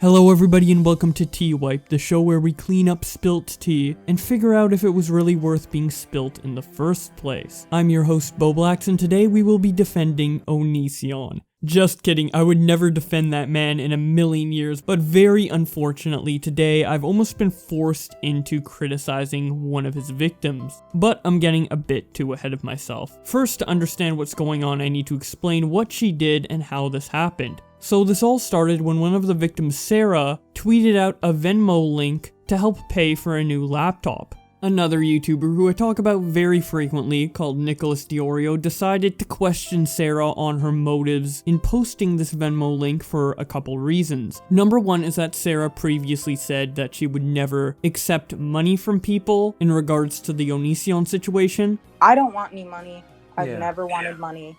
Hello everybody and welcome to Tea Wipe, the show where we clean up spilt tea and figure out if it was really worth being spilt in the first place. I'm your host Boblax and today we will be defending Onision. Just kidding, I would never defend that man in a million years, but very unfortunately today I've almost been forced into criticizing one of his victims. But I'm getting a bit too ahead of myself. First, to understand what's going on, I need to explain what she did and how this happened. So this all started when one of the victims, Sarah, tweeted out a Venmo link to help pay for a new laptop. Another YouTuber who I talk about very frequently, called Nicholas Diorio, decided to question Sarah on her motives in posting this Venmo link for a couple reasons. Number one is that Sarah previously said that she would never accept money from people in regards to the Onision situation. I don't want any money. I've never wanted money.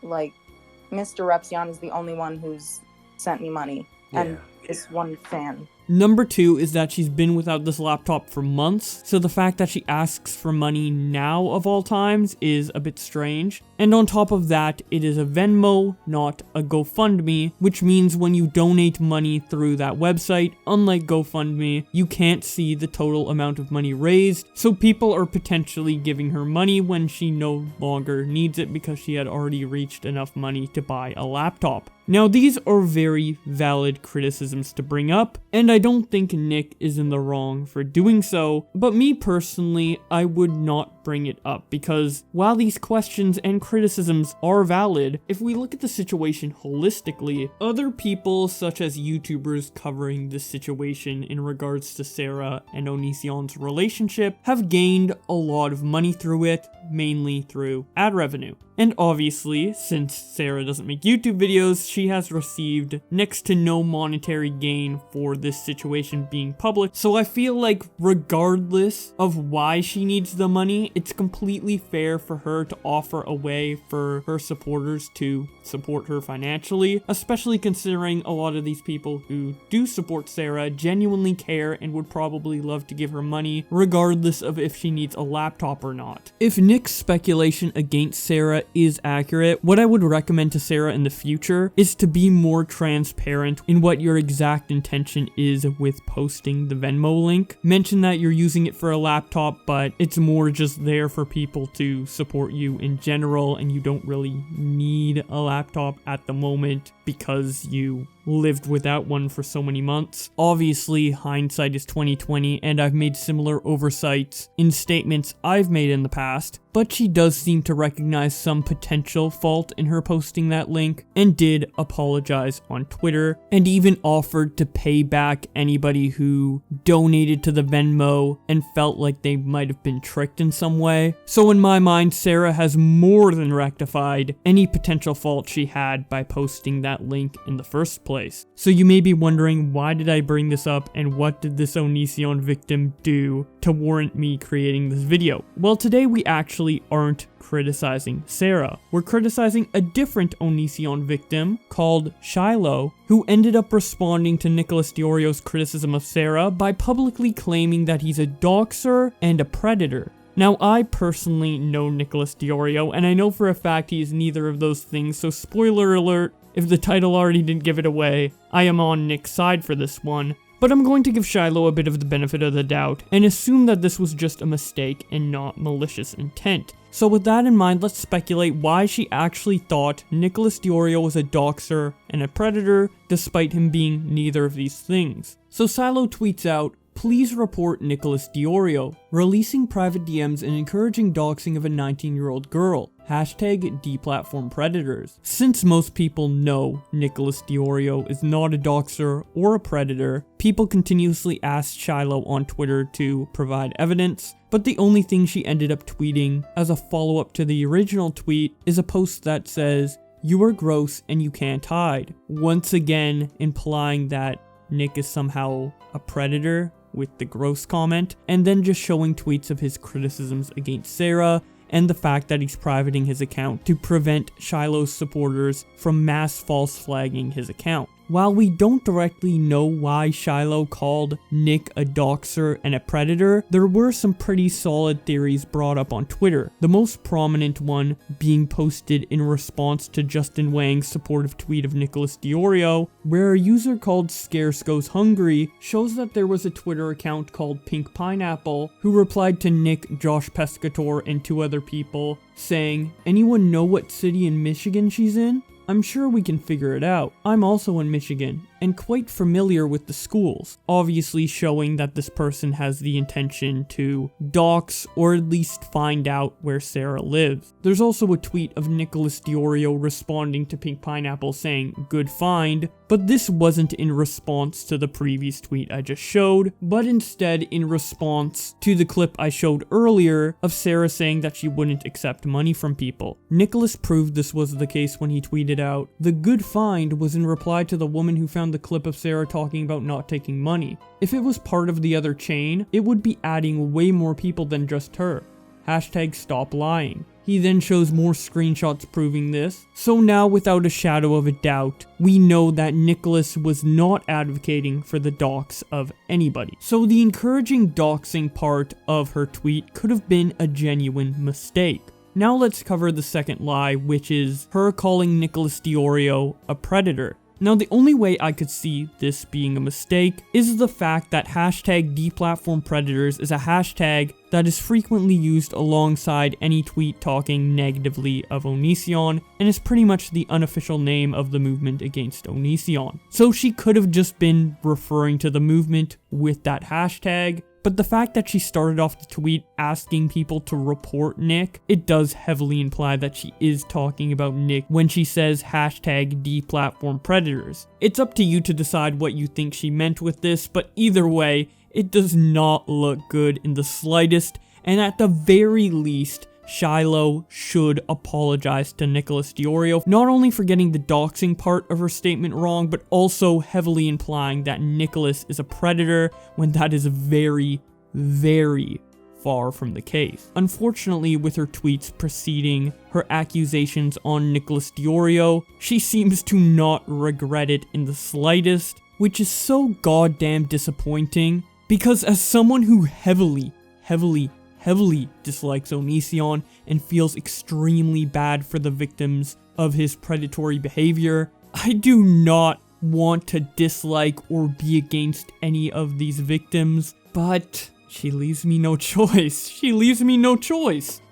Like, Mr. Repzion is the only one who's sent me money, and this one fan. Number two is that she's been without this laptop for months, so the fact that she asks for money now of all times is a bit strange. And on top of that, it is a Venmo, not a GoFundMe, which means when you donate money through that website, unlike GoFundMe, you can't see the total amount of money raised, so people are potentially giving her money when she no longer needs it because she had already reached enough money to buy a laptop. Now, these are very valid criticisms to bring up, and I don't think Nick is in the wrong for doing so, but me personally, I would not bring it up because while these questions and criticisms are valid, if we look at the situation holistically, other people such as YouTubers covering this situation in regards to Sarah and Onision's relationship have gained a lot of money through it, mainly through ad revenue. And obviously, since Sarah doesn't make YouTube videos, she has received next to no monetary gain for this situation being public. So I feel like regardless of why she needs the money, it's completely fair for her to offer a way for her supporters to support her financially, especially considering a lot of these people who do support Sarah genuinely care and would probably love to give her money regardless of if she needs a laptop or not. If Nick's speculation against Sarah is accurate, what I would recommend to Sarah in the future is to be more transparent in what your exact intention is with posting the Venmo link. Mention that you're using it for a laptop, but it's more just there for people to support you in general and you don't really need a laptop at the moment because you lived without one for so many months. Obviously, hindsight is 2020, and I've made similar oversights in statements I've made in the past, but she does seem to recognize some potential fault in her posting that link, and did apologize on Twitter, and even offered to pay back anybody who donated to the Venmo and felt like they might have been tricked in some way. So in my mind, Sarah has more than rectified any potential fault she had by posting that link in the first place. So you may be wondering, why did I bring this up and what did this Onision victim do to warrant me creating this video? Well, today we actually aren't criticizing Sarah. We're criticizing a different Onision victim called Shiloh, who ended up responding to Nicholas Diorio's criticism of Sarah by publicly claiming that he's a doxer and a predator. Now, I personally know Nicholas Diorio, and I know for a fact he is neither of those things, so spoiler alert, if the title already didn't give it away, I am on Nick's side for this one. But I'm going to give Shiloh a bit of the benefit of the doubt, and assume that this was just a mistake and not malicious intent. So with that in mind, let's speculate why she actually thought Nicholas Diorio was a doxer and a predator, despite him being neither of these things. So Shiloh tweets out, "Please report Nicholas Diorio, releasing private DMs and encouraging doxing of a 19-year-old girl. Hashtag deplatform predators." Since most people know Nicholas Diorio is not a doxer or a predator, people continuously asked Shiloh on Twitter to provide evidence, but the only thing she ended up tweeting as a follow-up to the original tweet is a post that says, "You are gross and you can't hide," once again implying that Nick is somehow a predator with the gross comment, and then just showing tweets of his criticisms against Sarah and the fact that he's privating his account to prevent Shiloh's supporters from mass false flagging his account. while we don't directly know why Shiloh called Nick a doxer and a predator, there were some pretty solid theories brought up on Twitter, the most prominent one being posted in response to Justin Wang's supportive tweet of Nicholas Diorio, where a user called Scarce Goes Hungry shows that there was a Twitter account called Pink Pineapple who replied to Nick, Josh Pescator, and 2 other people, saying, "Anyone know what city in Michigan she's in? I'm sure we can figure it out. I'm also in Michigan, and quite familiar with the schools," obviously showing that this person has the intention to dox or at least find out where Sarah lives. There's also a tweet of Nicholas Diorio responding to Pink Pineapple saying, "Good find," but this wasn't in response to the previous tweet I just showed, but instead in response to the clip I showed earlier of Sarah saying that she wouldn't accept money from people. Nicholas proved this was the case when he tweeted out, "The good find" was in reply to the woman who found the clip of Sarah talking about not taking money. If it was part of the other chain, it would be adding way more people than just her. Hashtag stop lying. He then shows more screenshots proving this. So now, without a shadow of a doubt, we know that Nicholas was not advocating for the dox of anybody. So the encouraging doxing part of her tweet could have been a genuine mistake. Now let's cover the second lie, which is her calling Nicholas Diorio a predator. Now the only way I could see this being a mistake is the fact that hashtag deplatform predators is a hashtag that is frequently used alongside any tweet talking negatively of Onision, and is pretty much the unofficial name of the movement against Onision. So she could have just been referring to the movement with that hashtag, but the fact that she started off the tweet asking people to report Nick, it does heavily imply that she is talking about Nick when she says hashtag deplatform predators. It's up to you to decide what you think she meant with this, but either way, it does not look good in the slightest, and at the very least, Shiloh should apologize to Nicholas Diorio, not only for getting the doxing part of her statement wrong, but also heavily implying that Nicholas is a predator when that is very, very far from the case. Unfortunately, with her tweets preceding her accusations on Nicholas Diorio, she seems to not regret it in the slightest, which is so goddamn disappointing, because as someone who heavily dislikes Onision and feels extremely bad for the victims of his predatory behavior, I do not want to dislike or be against any of these victims, but she leaves me no choice.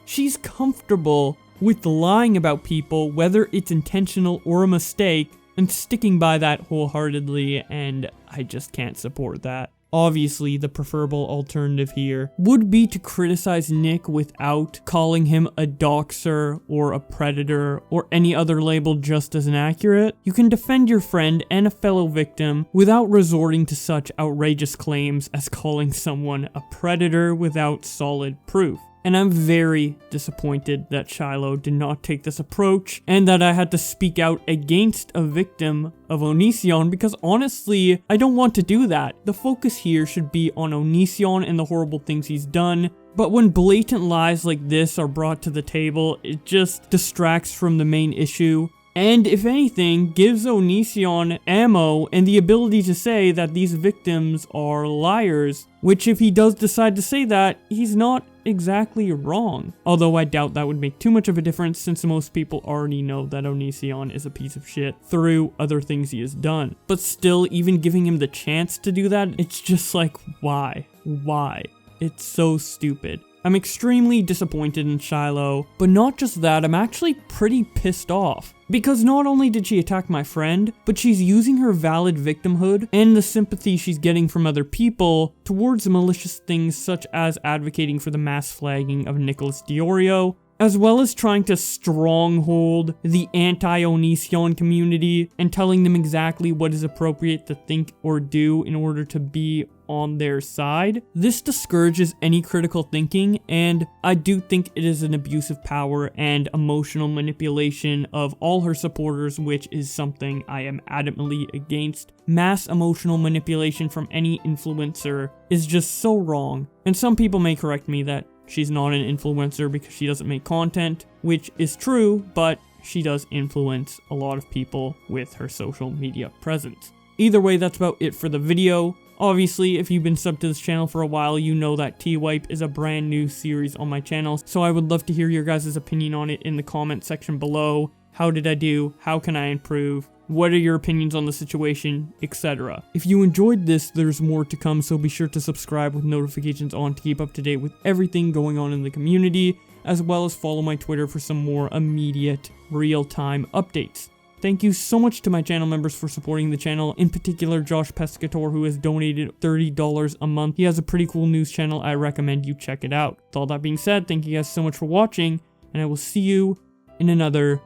She's comfortable with lying about people, whether it's intentional or a mistake, and sticking by that wholeheartedly, and I just can't support that. Obviously, the preferable alternative here would be to criticize Nick without calling him a doxer or a predator or any other label just as inaccurate. You can defend your friend and a fellow victim without resorting to such outrageous claims as calling someone a predator without solid proof. And I'm very disappointed that Shiloh did not take this approach, and that I had to speak out against a victim of Onision, because honestly, I don't want to do that. The focus here should be on Onision and the horrible things he's done, but when blatant lies like this are brought to the table, it just distracts from the main issue. And if anything, gives Onision ammo and the ability to say that these victims are liars, which if he does decide to say that, he's not exactly wrong. Although I doubt that would make too much of a difference, since most people already know that Onision is a piece of shit through other things he has done. But still, even giving him the chance to do that, it's just like, why? Why? It's so stupid. I'm extremely disappointed in Shiloh, but not just that, I'm actually pretty pissed off. Because not only did she attack my friend, but she's using her valid victimhood and the sympathy she's getting from other people towards malicious things such as advocating for the mass flagging of Nicholas Diorio, as well as trying to stronghold the anti-Onision community and telling them exactly what is appropriate to think or do in order to be on their side. This discourages any critical thinking, and I do think it is an abuse of power and emotional manipulation of all her supporters, which is something I am adamantly against. Mass emotional manipulation from any influencer is just so wrong, and some people may correct me that she's not an influencer because she doesn't make content, which is true, but she does influence a lot of people with her social media presence. Either way, that's about it for the video. Obviously, if you've been subbed to this channel for a while, you know that T-Wipe is a brand new series on my channel, so I would love to hear your guys' opinion on it in the comment section below. How did I do? How can I improve? What are your opinions on the situation, etc. If you enjoyed this, there's more to come, so be sure to subscribe with notifications on to keep up to date with everything going on in the community, as well as follow my Twitter for some more immediate, real-time updates. Thank you so much to my channel members for supporting the channel, in particular Josh Pescator, who has donated $30 a month. He has a pretty cool news channel. I recommend you check it out. With all that being said, thank you guys so much for watching, and I will see you in another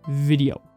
video.